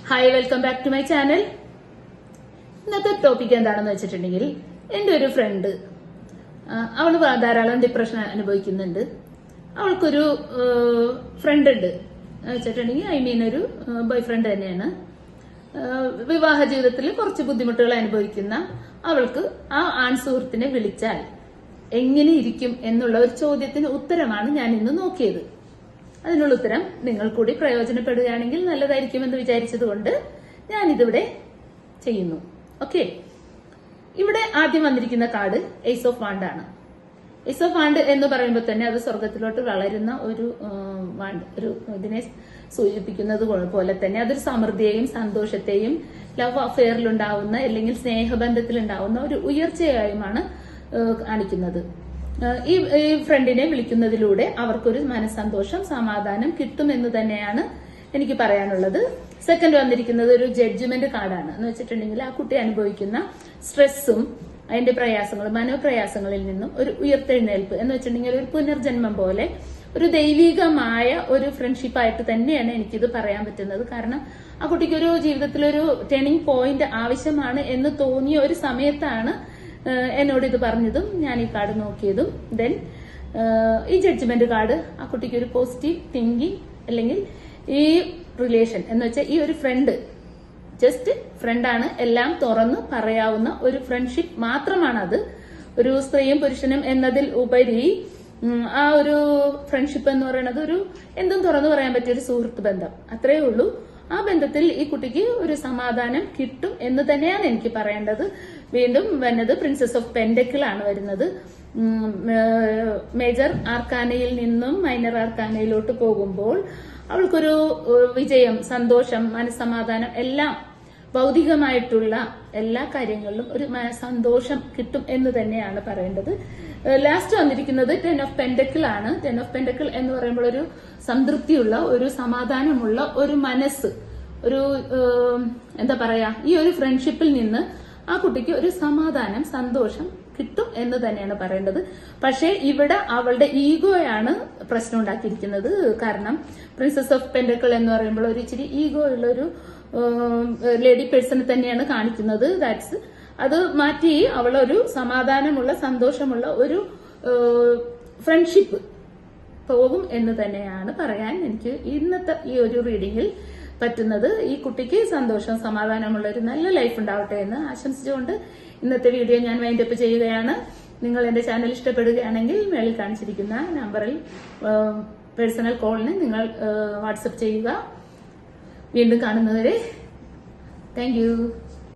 Hi, welcome back to my channel. ഇന്നത്തെ topic എന്താണെന്ന് വെച്ചിട്ടുണ്ടെങ്കിൽ, എന്റെ ഒരു ഫ്രണ്ട്, അവള് ധാരാളം ഡിപ്രഷൻ അനുഭവിക്കുന്നുണ്ട്. അവൾക്കൊരു ഫ്രണ്ട് ഉണ്ട് വെച്ചിട്ടുണ്ടെങ്കിൽ, ഒരു ബോയ് ഫ്രണ്ട് തന്നെയാണ്. വിവാഹ ജീവിതത്തിൽ കുറച്ച് ബുദ്ധിമുട്ടുകൾ അനുഭവിക്കുന്ന അവൾക്ക് ആ ആൺ സുഹൃത്തിനെ വിളിച്ചാൽ എങ്ങനെ ഇരിക്കും എന്നുള്ള ഒരു ചോദ്യത്തിന് ഉത്തരമാണ് ഞാൻ ഇന്ന് നോക്കിയത്. അതിനുള്ള ഉത്തരം നിങ്ങൾ കൂടി പ്രയോജനപ്പെടുകയാണെങ്കിൽ നല്ലതായിരിക്കുമെന്ന് വിചാരിച്ചതുകൊണ്ട് ഞാനിതിവിടെ ചെയ്യുന്നു. ഓക്കെ, ഇവിടെ ആദ്യം വന്നിരിക്കുന്ന കാർഡ് ഏസ് ഓഫ് വാണ്ട് ആണ്. ഏസ് ഓഫ് വാണ്ട് എന്ന് പറയുമ്പോൾ തന്നെ അത് സ്വർഗത്തിലോട്ട് വളരുന്ന ഒരു വാണ്ട്, ഇതിനെ സൂചിപ്പിക്കുന്നത് പോലെ തന്നെ അതൊരു സമൃദ്ധിയെയും സന്തോഷത്തെയും ലവ് അഫെയറിലുണ്ടാവുന്ന അല്ലെങ്കിൽ സ്നേഹബന്ധത്തിലുണ്ടാവുന്ന ഒരു ഉയർച്ചയായുമാണ് കാണിക്കുന്നത്. ഈ ഫ്രണ്ടിനെ വിളിക്കുന്നതിലൂടെ അവർക്കൊരു മനസ്സന്തോഷം, സമാധാനം കിട്ടുമെന്ന് തന്നെയാണ് എനിക്ക് പറയാനുള്ളത്. സെക്കൻഡ് വന്നിരിക്കുന്നത് ഒരു ജഡ്ജ്മെന്റ് കാർഡാണ്. എന്ന് വെച്ചിട്ടുണ്ടെങ്കിൽ ആ കുട്ടി അനുഭവിക്കുന്ന സ്ട്രെസ്സും അതിന്റെ പ്രയാസങ്ങളും മനോപ്രയാസങ്ങളിൽ നിന്നും ഒരു ഉയർത്തെഴുന്നേൽപ്പ് എന്ന് വെച്ചിട്ടുണ്ടെങ്കിൽ ഒരു പുനർജന്മം പോലെ ഒരു ദൈവികമായ ഒരു ഫ്രണ്ട്ഷിപ്പായിട്ട് തന്നെയാണ് എനിക്കിത് പറയാൻ പറ്റുന്നത്. കാരണം ആ കുട്ടിക്ക് ഒരു ജീവിതത്തിലൊരു ടേണിംഗ് പോയിന്റ് ആവശ്യമാണ് എന്ന് തോന്നിയ ഒരു സമയത്താണ് എന്നോട് ഇത് പറഞ്ഞതും ഞാൻ ഈ കാർഡ് നോക്കിയതും. ദെൻ ഈ ജഡ്ജ്മെന്റ് കാർഡ് ആ കുട്ടിക്ക് ഒരു പോസിറ്റീവ് തിങ്കിങ്, അല്ലെങ്കിൽ ഈ റിലേഷൻ എന്ന് വെച്ചാൽ ഈ ഒരു ഫ്രണ്ട് ജസ്റ്റ് ഫ്രണ്ടാണ്, എല്ലാം തുറന്ന് പറയാവുന്ന ഒരു ഫ്രണ്ട്ഷിപ്പ് മാത്രമാണ് അത്. ഒരു സ്ത്രീയും പുരുഷനും എന്നതിൽ ഉപരി ആ ഒരു ഫ്രണ്ട്ഷിപ്പ് എന്ന് പറയുന്നത് ഒരു എന്തും തുറന്നു പറയാൻ പറ്റിയ ഒരു സുഹൃത്ത് ബന്ധം, അത്രയേ ഉള്ളൂ. ആ ബന്ധത്തിൽ ഈ കുട്ടിക്ക് ഒരു സമാധാനം കിട്ടും എന്ന് തന്നെയാണ് എനിക്ക് പറയേണ്ടത്. വീണ്ടും വരുന്നത് പ്രിൻസസ് ഓഫ് പെന്റക്കിൾ ആണ് വരുന്നത്. മേജർ ആർക്കാനയിൽ നിന്നും മൈനർ ആർക്കാനയിലോട്ട് പോകുമ്പോൾ അവൾക്കൊരു വിജയം, സന്തോഷം, മനസ്സമാധാനം, എല്ലാം ഭൗതികമായിട്ടുള്ള എല്ലാ കാര്യങ്ങളിലും ഒരു സന്തോഷം കിട്ടും എന്ന് തന്നെയാണ് പറയേണ്ടത്. ലാസ്റ്റ് വന്നിരിക്കുന്നത് 10 ഓഫ് പെന്റക്കിൾ ആണ്. 10 ഓഫ് പെന്റക്കിൾ എന്ന് പറയുമ്പോൾ ഒരു സംതൃപ്തിയുള്ള, ഒരു സമാധാനമുള്ള ഒരു മനസ്സ്, ഒരു എന്താ പറയാ, ഈ ഒരു ഫ്രണ്ട്ഷിപ്പിൽ നിന്ന് ആ കുട്ടിക്ക് ഒരു സമാധാനം, സന്തോഷം കിട്ടും എന്ന് തന്നെയാണ് പറയേണ്ടത്. പക്ഷേ ഇവിടെ അവളുടെ ഈഗോയാണ് പ്രശ്നം ഉണ്ടാക്കിയിരിക്കുന്നത്. കാരണം പ്രിൻസസ് ഓഫ് പെന്റക്കിൾ എന്ന് പറയുമ്പോൾ ഒരു ഇച്ചിരി ഈഗോ ഉള്ള ഒരു ലേഡി പേഴ്സൺ തന്നെയാണ് കാണിക്കുന്നത്. അത് മാറ്റി അവളൊരു സമാധാനമുള്ള, സന്തോഷമുള്ള ഒരു ഫ്രണ്ട്ഷിപ്പ് പോകും എന്ന് തന്നെയാണ് പറയാൻ എനിക്ക് ഇന്നത്തെ ഈ ഒരു റീഡിങ്ങിൽ പറ്റുന്നത്. ഈ കുട്ടിക്ക് സന്തോഷം, സമാധാനമുള്ള ഒരു നല്ല ലൈഫ് ഉണ്ടാവട്ടെ എന്ന് ആശംസിച്ചുകൊണ്ട് ഇന്നത്തെ വീഡിയോ ഞാൻ വൈൻഡപ്പ് ചെയ്യുകയാണ്. നിങ്ങൾ എന്റെ ചാനൽ ഇഷ്ടപ്പെടുകയാണെങ്കിൽ മേളിൽ കാണിച്ചിരിക്കുന്ന നമ്പറിൽ പേഴ്സണൽ കോളിന് നിങ്ങൾ വാട്സപ്പ് ചെയ്യുക. വീണ്ടും കാണുന്നവരെ താങ്ക് യു.